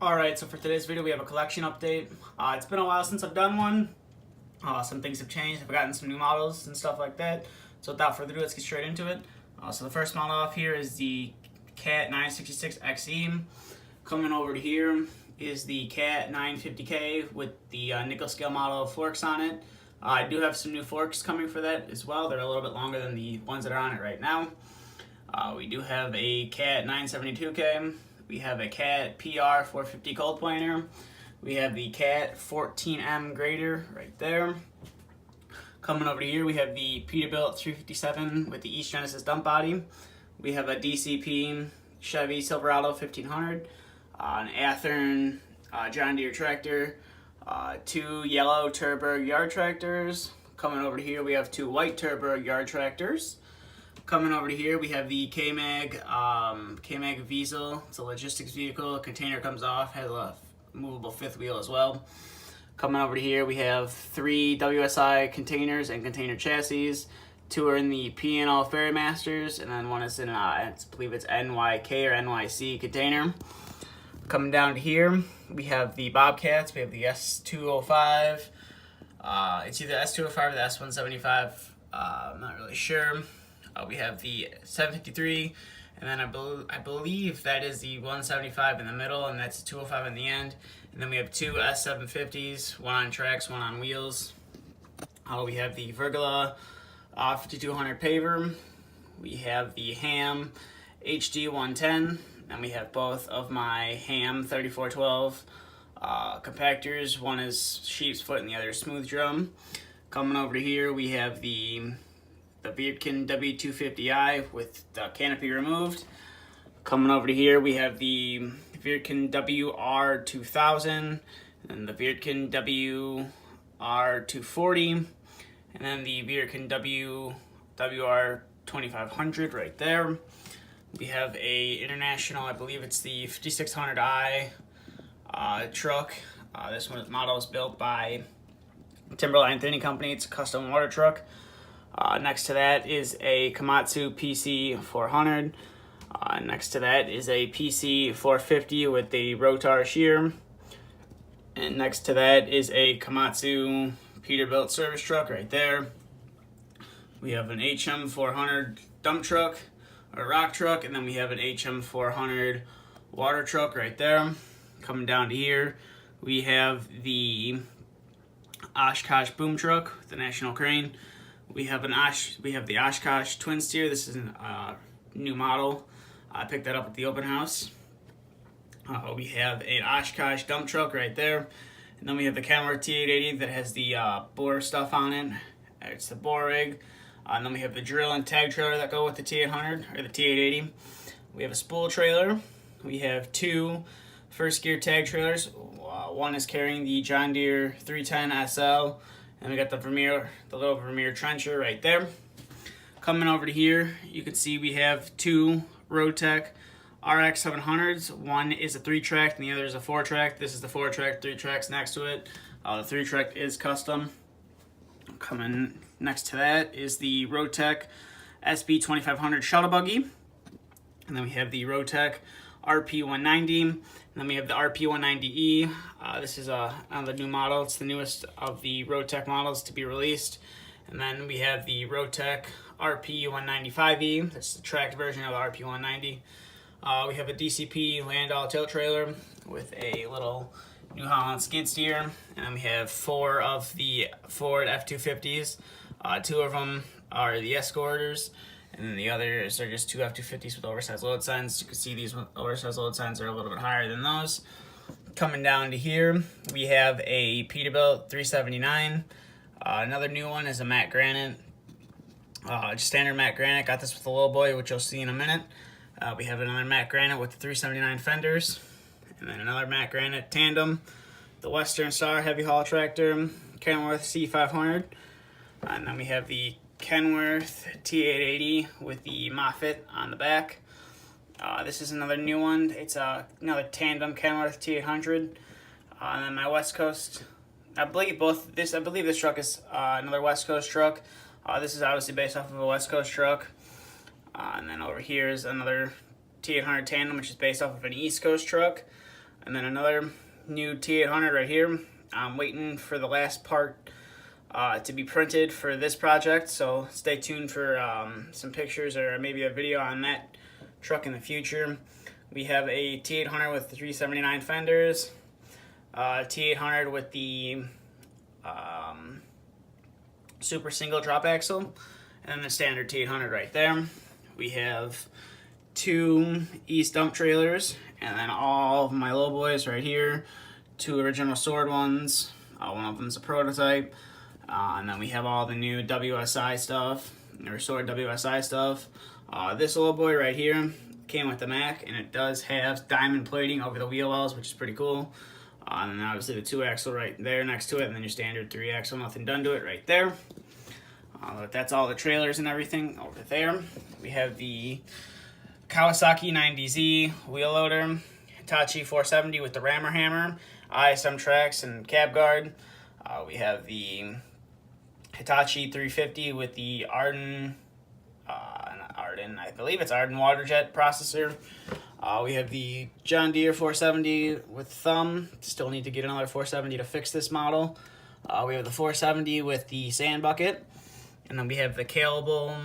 Alright, so for today's video we have a collection update. It's been a while since I've done one. Some things have changed. I've gotten some new models and stuff like that. So without further ado, let's get straight into it. So the first model off here is the Cat 966 XE. Coming over to here is the Cat 950K with the nickel scale model forks on it. I do have some new forks coming for that as well. They're a little bit longer than the ones that are on it right now. We do have a Cat 972K. We have a Cat PR 450 cold planer. We have the Cat 14M grader right there. Coming over here, we have the Peterbilt 357 with the East Genesis dump body. We have a DCP Chevy Silverado 1500, an Athearn John Deere tractor, two yellow Turbo yard tractors. Coming over here, we have two white Turbo yard tractors. Coming over to here, we have the K-Mag Diesel. It's a logistics vehicle. Container comes off, has a movable fifth wheel as well. Coming over to here, we have three WSI containers and container chassis. Two are in the P&O Ferrymasters, and then one is in, I believe it's NYK or NYC container. Coming down to here, we have the Bobcats. We have the S205. It's either S205 or the S175. I'm not really sure. We have the 753, and then I believe that is the 175 in the middle, and that's the 205 in the end. And then we have two S750s, one on tracks, one on wheels. We have the Vergala 5200 paver. We have the Ham HD 110, and we have both of my Ham 3412 compactors. One is sheep's foot and the other is smooth drum. Coming over to here, we have the Wirtgen W250i with the canopy removed. Coming over to here, we have the Wirtgen WR2000 and the Wirtgen WR240, and then the Wirtgen WR2500 right there. We have a international, I believe it's the 5600i truck. This model is built by Timberline Thinning Company. It's a custom water truck. Next to that is a Komatsu PC 400. Next to that is a PC 450 with the rotor shear. And next to that is a Komatsu Peterbilt service truck right there. We have an HM 400 dump truck, or rock truck, and then we have an HM 400 water truck right there. Coming down to here, we have the Oshkosh boom truck with the National Crane. We have the Oshkosh twin steer. This is a new model. I picked that up at the open house. We have an Oshkosh dump truck right there. And then we have the Kenworth T880 that has the bore stuff on it. It's the bore rig. And then we have the drill and tag trailer that go with the T800 or the T880. We have a spool trailer. We have two first gear tag trailers. One is carrying the John Deere 310 SL. And we got the little Vermeer trencher right there. Coming over to here, you can see we have two Roadtech RX 700s. One is a 3-track and the other is a 4-track. This is the 4-track, 3 tracks next to it. The 3-track is custom. Coming next to that is the Roadtech SB 2500 shuttle buggy. And then we have the Roadtech RP190. And then we have the RP190E. This is another new model. It's the newest of the Roadtech models to be released. And then we have the Roadtech RP195E. That's the tracked version of the RP190. We have a DCP Landau tilt trailer with a little New Holland skid steer. And then we have four of the Ford F-250s. Two of them are the Escorters. And then the others are just two F-250s with oversized load signs. You can see these oversized load signs are a little bit higher than those. Coming down to here, we have a Peterbilt 379. Another new one is a matte granite. Just standard matte granite. Got this with the low boy, which you'll see in a minute. We have another matte granite with the 379 fenders. And then another matte granite tandem. The Western Star heavy haul tractor. Kenworth C500. And then we have the Kenworth T880 with the Moffett on the back. This is another new one. It's another tandem Kenworth T800. And then my West Coast, I believe this truck is another West Coast truck. This is obviously based off of a West Coast truck. And then over here is another T800 tandem, which is based off of an East Coast truck. And then another new T800 right here. I'm waiting for the last part to be printed for this project, so stay tuned for some pictures or maybe a video on that truck in the future. We have a T800 with the 379 fenders, T800 with the super single drop axle, and then the standard T800 right there. We have 2 East dump trailers, and then all of my low boys right here, 2 original sword ones. One of them's a prototype. And then we have all the new WSI stuff, or sword WSI stuff. This little boy right here came with the Mac, and it does have diamond plating over the wheel wells, which is pretty cool. And then obviously the 2 axle right there next to it, and then your standard 3 axle, nothing done to it right there. But that's all the trailers and everything over there. We have the Kawasaki 90Z wheel loader, Hitachi 470 with the rammer hammer, ISM tracks and cab guard. We have the Hitachi 350 with the Arden, I believe it's Arden water jet processor. We have the John Deere 470 with thumb. Still need to get another 470 to fix this model. We have the 470 with the sand bucket. And then we have the Calable,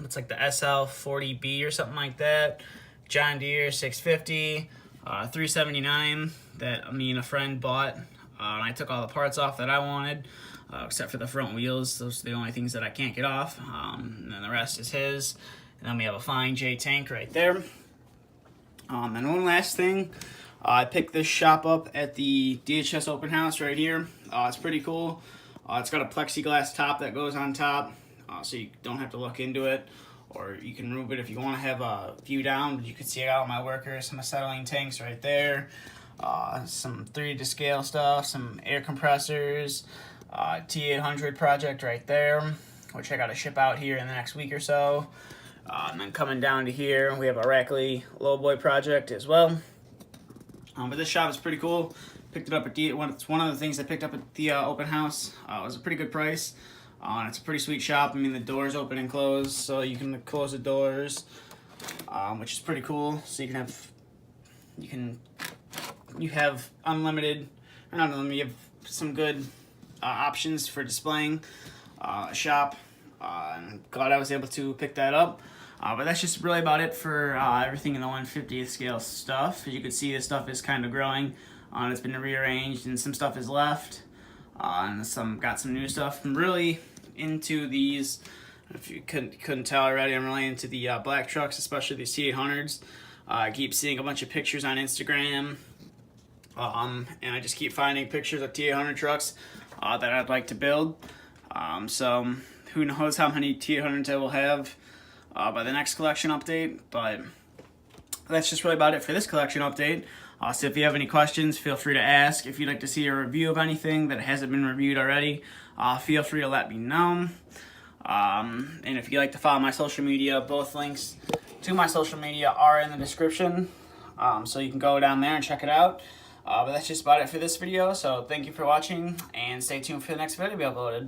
it's like the SL40B or something like that. John Deere 650, 379 that me and a friend bought. And I took all the parts off that I wanted, except for the front wheels. Those are the only things that I can't get off. And then the rest is his. And then we have a Flying J tank right there. And one last thing, I picked this shop up at the DHS open house right here. It's pretty cool. It's got a plexiglass top that goes on top, so you don't have to look into it, or you can remove it if you want to have a view down. But you can see all my workers, some acetylene tanks right there, some 3D to scale stuff, some air compressors, T800 project right there, which I got to ship out here in the next week or so. And then coming down to here, we have a Rackley lowboy project as well. But this shop is pretty cool. Picked it up at it's one of the things I picked up at the open house. It was a pretty good price. And it's a pretty sweet shop. I mean, the doors open and close, so you can close the doors, which is pretty cool. So you have unlimited, or not unlimited, you have some good options for displaying a shop. I'm glad I was able to pick that up. But that's just really about it for everything in the 1/50th scale stuff. As you can see, this stuff is kind of growing. It's been rearranged, and some stuff is left. And got some new stuff. I'm really into these. If you couldn't tell already, I'm really into the black trucks, especially these T800s. I keep seeing a bunch of pictures on Instagram, and I just keep finding pictures of T800 trucks that I'd like to build. So who knows how many T800s I will have by the next collection update, but that's just really about it for this collection update. So if you have any questions, feel free to ask. If you'd like to see a review of anything that hasn't been reviewed already, feel free to let me know. And if you'd like to follow my social media, both links to my social media are in the description. So you can go down there and check it out. But that's just about it for this video. So thank you for watching, and stay tuned for the next video to be uploaded.